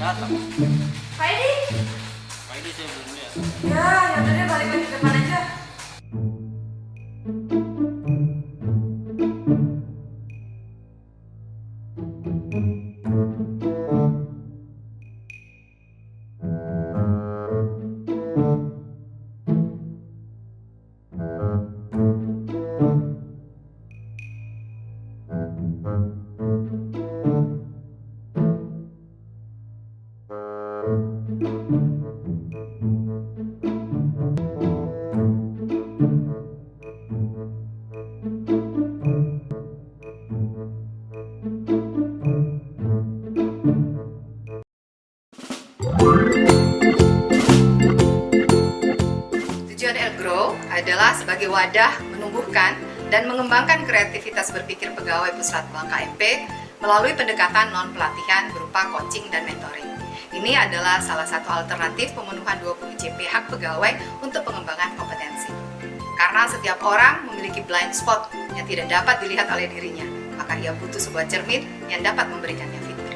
datang. Pak Edi? Pak Edi saya belum lihat. Ya, ya udah deh balik lagi ke depan aja. Tujuan Elgrow adalah sebagai wadah menumbuhkan dan mengembangkan kreativitas berpikir pegawai Puslatbang KMP melalui pendekatan non-pelatihan berupa coaching dan mentoring. Ini adalah salah satu alternatif pemenuhan 20 JP hak pegawai untuk pengembangan kompetensi. Karena setiap orang memiliki blind spot yang tidak dapat dilihat oleh dirinya, maka ia butuh sebuah cermin yang dapat memberikannya fitur.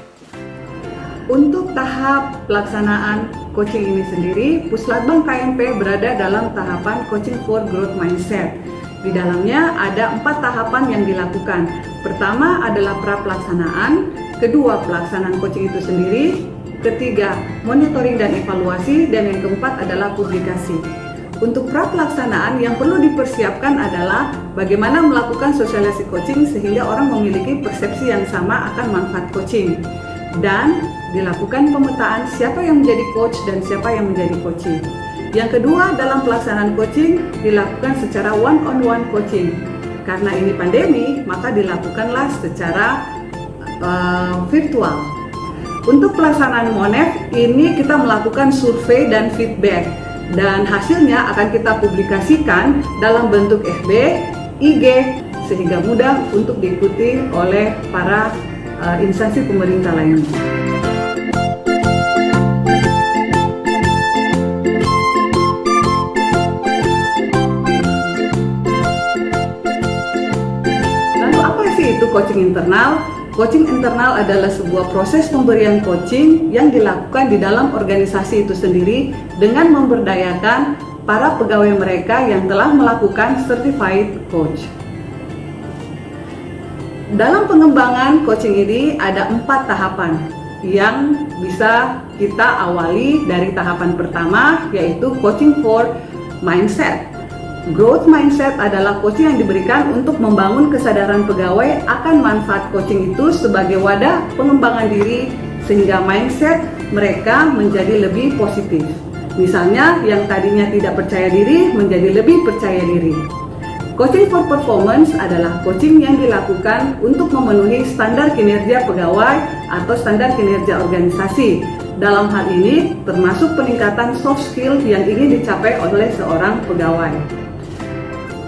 Untuk tahap pelaksanaan coaching ini sendiri, Puslatbang KMP berada dalam tahapan Coaching for Growth Mindset. Di dalamnya ada 4 tahapan yang dilakukan. Pertama adalah pra-pelaksanaan, kedua pelaksanaan coaching itu sendiri, ketiga monitoring dan evaluasi, dan yang keempat adalah publikasi. Untuk pra-pelaksanaan yang perlu dipersiapkan adalah bagaimana melakukan sosialisasi coaching sehingga orang memiliki persepsi yang sama akan manfaat coaching. Dan dilakukan pemetaan siapa yang menjadi coach dan siapa yang menjadi coaching. Yang kedua, dalam pelaksanaan coaching dilakukan secara one-on-one coaching. Karena ini pandemi, maka dilakukanlah secara virtual. Untuk pelaksanaan MONEF, ini kita melakukan survei dan feedback. Dan hasilnya akan kita publikasikan dalam bentuk FB, IG, sehingga mudah untuk diikuti oleh para instansi pemerintah lainnya. Lalu apa sih itu coaching internal? Coaching internal adalah sebuah proses pemberian coaching yang dilakukan di dalam organisasi itu sendiri dengan memberdayakan para pegawai mereka yang telah melakukan certified coach. Dalam pengembangan coaching ini ada 4 tahapan yang bisa kita awali dari tahapan pertama, yaitu coaching for mindset. Growth mindset adalah coaching yang diberikan untuk membangun kesadaran pegawai akan manfaat coaching itu sebagai wadah pengembangan diri sehingga mindset mereka menjadi lebih positif. Misalnya yang tadinya tidak percaya diri menjadi lebih percaya diri. Coaching for performance adalah coaching yang dilakukan untuk memenuhi standar kinerja pegawai atau standar kinerja organisasi. Dalam hal ini termasuk peningkatan soft skill yang ingin dicapai oleh seorang pegawai.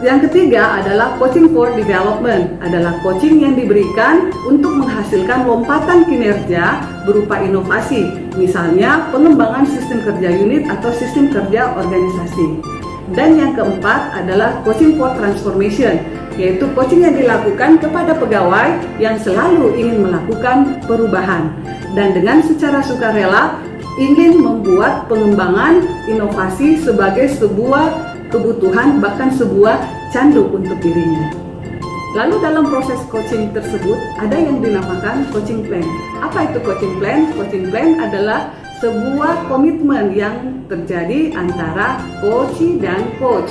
Yang ketiga adalah coaching for development, adalah coaching yang diberikan untuk menghasilkan lompatan kinerja berupa inovasi, misalnya pengembangan sistem kerja unit atau sistem kerja organisasi. Dan yang keempat adalah coaching for transformation, yaitu coaching yang dilakukan kepada pegawai yang selalu ingin melakukan perubahan dan dengan secara sukarela ingin membuat pengembangan inovasi sebagai sebuah kebutuhan, bahkan sebuah candu untuk dirinya. Lalu dalam proses coaching tersebut ada yang dinamakan coaching plan. Apa itu coaching plan? Coaching plan adalah sebuah komitmen yang terjadi antara coach dan coach.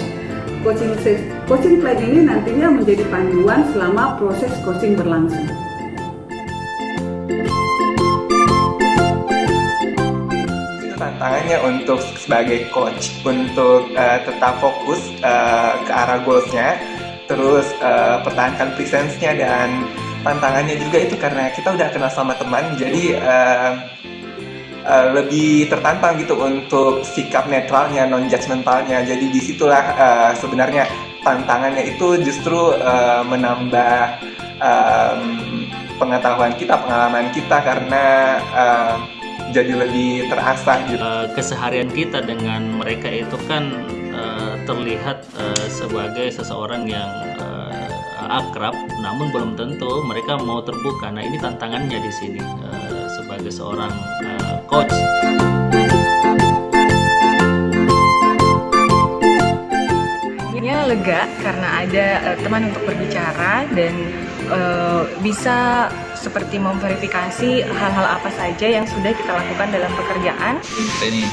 Coaching plan ini nantinya menjadi panduan selama proses coaching berlangsung. Tantangannya untuk sebagai coach untuk tetap fokus ke arah goalsnya, terus pertahankan presence-nya, dan tantangannya juga itu karena kita udah kenal sama teman, jadi lebih tertantang gitu untuk sikap netralnya, non-judgmentalnya. Jadi disitulah sebenarnya tantangannya itu justru menambah pengetahuan kita, pengalaman kita, karena jadi lebih terasah gitu. Keseharian kita dengan mereka itu kan terlihat sebagai seseorang yang akrab, namun belum tentu mereka mau terbuka. Nah, ini tantangannya di sini. sebagai seorang coach. Lega karena ada teman untuk berbicara dan bisa seperti memverifikasi hal-hal apa saja yang sudah kita lakukan dalam pekerjaan. Kita ini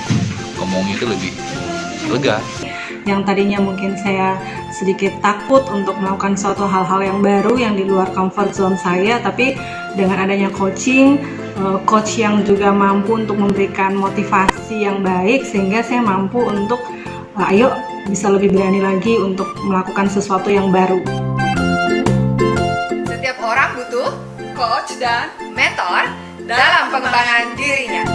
ngomongnya itu lebih lega. Yang tadinya mungkin saya sedikit takut untuk melakukan suatu hal-hal yang baru yang di luar comfort zone saya, tapi dengan adanya coaching, coach yang juga mampu untuk memberikan motivasi yang baik sehingga saya mampu untuk ayo bisa lebih berani lagi untuk melakukan sesuatu yang baru. Setiap orang butuh coach dan mentor dalam pengembangan dirinya.